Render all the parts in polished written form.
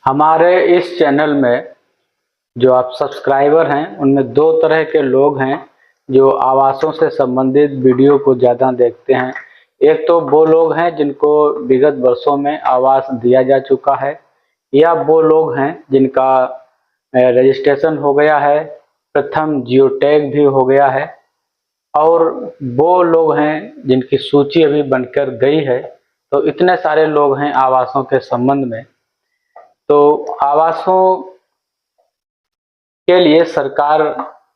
हमारे इस चैनल में जो आप सब्सक्राइबर हैं उनमें दो तरह के लोग हैं जो आवासों से संबंधित वीडियो को ज़्यादा देखते हैं। एक तो वो लोग हैं जिनको विगत वर्षों में आवास दिया जा चुका है, या वो लोग हैं जिनका रजिस्ट्रेशन हो गया है, प्रथम जियो टैग भी हो गया है, और वो लोग हैं जिनकी सूची अभी बनकर गई है। तो इतने सारे लोग हैं आवासों के संबंध में। तो आवासों के लिए सरकार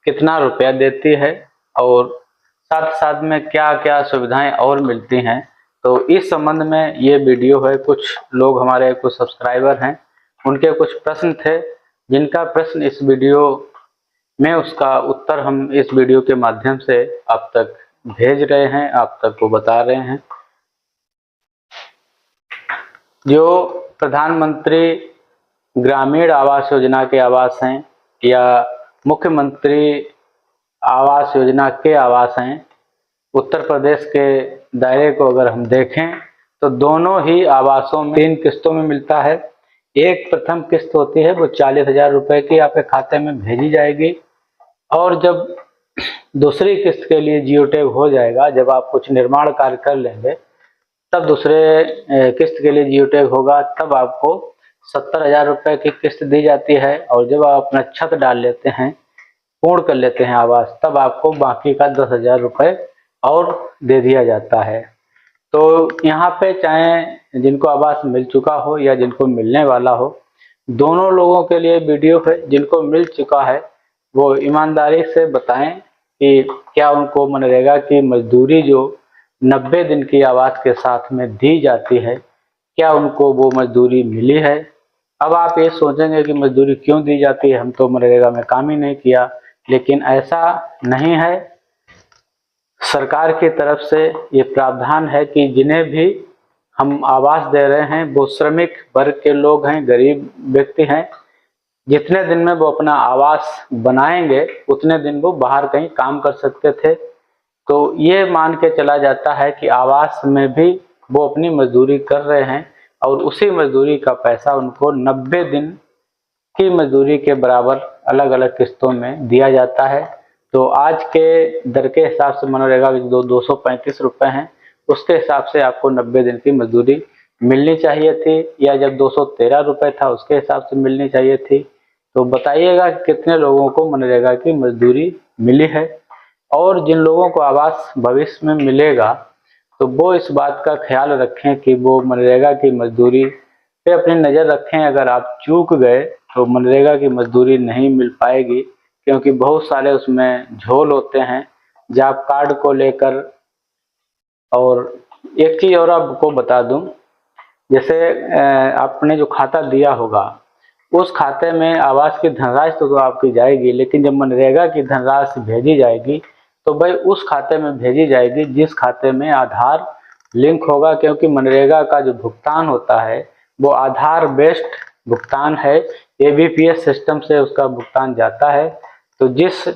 कितना रुपया देती है और साथ साथ में क्या क्या सुविधाएं और मिलती हैं, तो इस संबंध में ये वीडियो है। कुछ लोग हमारे कुछ सब्सक्राइबर हैं, उनके कुछ प्रश्न थे जिनका प्रश्न इस वीडियो में उसका उत्तर हम इस वीडियो के माध्यम से आप तक भेज रहे हैं, आप तक को बता रहे हैं। जो प्रधानमंत्री ग्रामीण आवास योजना के आवास हैं या मुख्यमंत्री आवास योजना के आवास हैं, उत्तर प्रदेश के दायरे को अगर हम देखें तो दोनों ही आवासों में 3 किस्तों में मिलता है। एक प्रथम किस्त होती है वो 40,000 रुपए की आपके खाते में भेजी जाएगी, और जब दूसरी किस्त के लिए जियो टैग हो जाएगा, जब आप कुछ निर्माण कार्य कर लेंगे, तब दूसरे किस्त के लिए जियो टैग होगा, तब आपको 70,000 रुपए की किस्त दी जाती है। और जब आप अपना छत डाल लेते हैं, पूर्ण कर लेते हैं आवास, तब आपको बाकी का 10,000 रुपए और दे दिया जाता है। तो यहाँ पे चाहे जिनको आवास मिल चुका हो या जिनको मिलने वाला हो, दोनों लोगों के लिए वीडियो है। जिनको मिल चुका है वो ईमानदारी से बताएं कि क्या उनको मनरेगा की मजदूरी जो 90 दिन की आवास के साथ में दी जाती है, क्या उनको वो मजदूरी मिली है। अब आप ये सोचेंगे कि मजदूरी क्यों दी जाती है, हम तो मनरेगा में काम ही नहीं किया, लेकिन ऐसा नहीं है। सरकार की तरफ से ये प्रावधान है कि जिन्हें भी हम आवास दे रहे हैं वो श्रमिक वर्ग के लोग हैं, गरीब व्यक्ति हैं। जितने दिन में वो अपना आवास बनाएंगे उतने दिन वो बाहर कहीं काम कर सकते थे। तो ये मान के चला जाता है कि आवास में भी वो अपनी मजदूरी कर रहे हैं, और उसी मजदूरी का पैसा उनको 90 दिन की मजदूरी के बराबर अलग अलग किस्तों में दिया जाता है। तो आज के दर के हिसाब से मनरेगा के जो 235 रुपए हैं, उसके हिसाब से आपको 90 दिन की मजदूरी मिलनी चाहिए थी, या जब 213 रुपए था उसके हिसाब से मिलनी चाहिए थी। तो बताइएगा कितने लोगों को मनरेगा की मजदूरी मिली है। और जिन लोगों को आवास भविष्य में मिलेगा, तो वो इस बात का ख्याल रखें कि वो मनरेगा की मजदूरी पे अपनी नज़र रखें। अगर आप चूक गए तो मनरेगा की मजदूरी नहीं मिल पाएगी, क्योंकि बहुत सारे उसमें झोल होते हैं जॉब कार्ड को लेकर। और एक चीज़ और आपको बता दूं, जैसे आपने जो खाता दिया होगा उस खाते में आवास की धनराशि तो आपकी जाएगी, लेकिन जब मनरेगा की धनराशि भेजी जाएगी तो भाई उस खाते में भेजी जाएगी जिस खाते में आधार लिंक होगा, क्योंकि मनरेगा का जो भुगतान होता है वो आधार बेस्ड भुगतान है। एबीपीएस सिस्टम से उसका भुगतान जाता है। तो जिस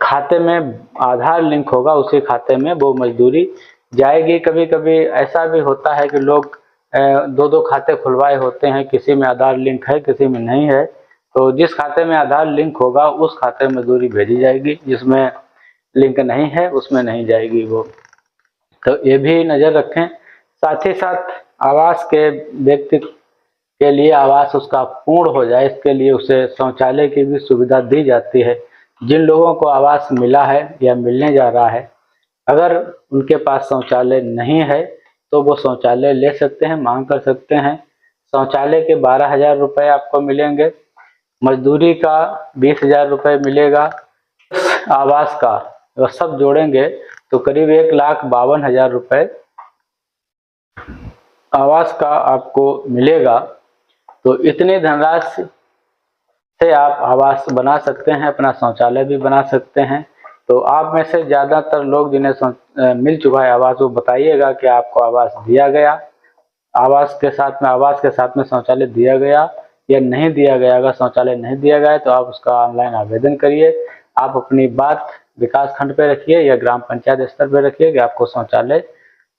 खाते में आधार लिंक होगा उसी खाते में वो मजदूरी जाएगी। कभी कभी ऐसा भी होता है कि लोग दो दो खाते खुलवाए होते हैं, किसी में आधार लिंक है किसी में नहीं है। तो जिस खाते में आधार लिंक होगा उस खाते में मजदूरी भेजी जाएगी, जिसमें लिंक नहीं है उसमें नहीं जाएगी वो। तो ये भी नज़र रखें। साथ ही साथ आवास के व्यक्ति के लिए आवास उसका पूर्ण हो जाए, इसके लिए उसे शौचालय की भी सुविधा दी जाती है। जिन लोगों को आवास मिला है या मिलने जा रहा है, अगर उनके पास शौचालय नहीं है तो वो शौचालय ले सकते हैं, मांग कर सकते हैं। शौचालय के 12,000 रुपये आपको मिलेंगे, मजदूरी का 20,000 रुपये मिलेगा। आवास का अगर सब जोड़ेंगे तो करीब 1,52,000 रुपये आवास का आपको मिलेगा। तो इतनी धनराशि से आप आवास बना सकते हैं, अपना शौचालय भी बना सकते हैं। तो आप में से ज़्यादातर लोग जिन्हें मिल चुका है आवास, वो बताइएगा कि आपको आवास दिया गया, आवास के साथ में शौचालय दिया गया या नहीं दिया गया। अगर शौचालय नहीं दिया गया है तो आप उसका ऑनलाइन आवेदन करिए। आप अपनी बात विकास खंड पे रखिए या ग्राम पंचायत स्तर पे रखिए कि आपको शौचालय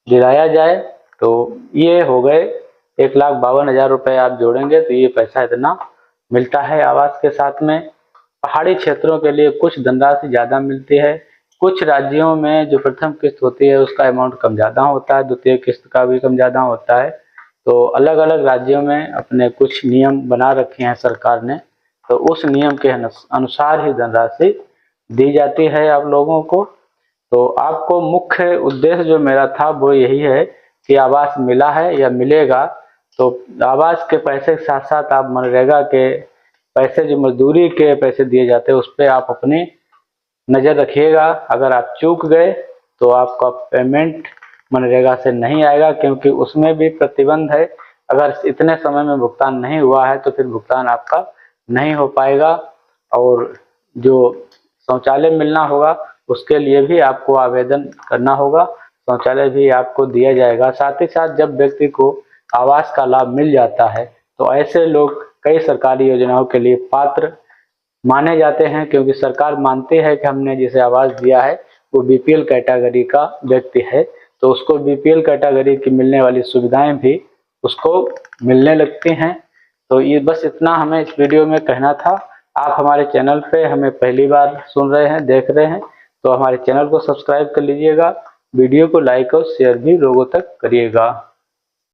दिलाया जाए। तो ये हो गए 1,52,000 रुपये आप जोड़ेंगे तो ये पैसा इतना मिलता है आवास के साथ में। पहाड़ी क्षेत्रों के लिए कुछ धनराशि ज़्यादा मिलती है। कुछ राज्यों में जो प्रथम किस्त होती है उसका अमाउंट कम ज़्यादा होता है, द्वितीय किस्त का भी कम ज़्यादा होता है। तो अलग अलग राज्यों में अपने कुछ नियम बना रखे हैं सरकार ने, तो उस नियम के अनुसार ही धनराशि दी जाती है आप लोगों को। तो आपको मुख्य उद्देश्य जो मेरा था वो यही है कि आवास मिला है या मिलेगा, तो आवास के पैसे के साथ साथ आप मनरेगा के पैसे, जो मजदूरी के पैसे दिए जाते हैं, उस पर आप अपनी नज़र रखिएगा। अगर आप चूक गए तो आपका पेमेंट मनरेगा से नहीं आएगा, क्योंकि उसमें भी प्रतिबंध है। अगर इतने समय में भुगतान नहीं हुआ है तो फिर भुगतान आपका नहीं हो पाएगा। और जो शौचालय मिलना होगा उसके लिए भी आपको आवेदन करना होगा, शौचालय भी आपको दिया जाएगा। साथ ही साथ जब व्यक्ति को आवास का लाभ मिल जाता है तो ऐसे लोग कई सरकारी योजनाओं के लिए पात्र माने जाते हैं, क्योंकि सरकार मानती है कि हमने जिसे आवास दिया है वो बीपीएल कैटेगरी का व्यक्ति है, तो उसको बीपीएल कैटेगरी की मिलने वाली सुविधाएं भी उसको मिलने लगती हैं। तो ये बस इतना हमें इस वीडियो में कहना था। आप हमारे चैनल पे हमें पहली बार सुन रहे हैं, देख रहे हैं, तो हमारे चैनल को सब्सक्राइब कर लीजिएगा। वीडियो को लाइक और शेयर भी लोगों तक करिएगा।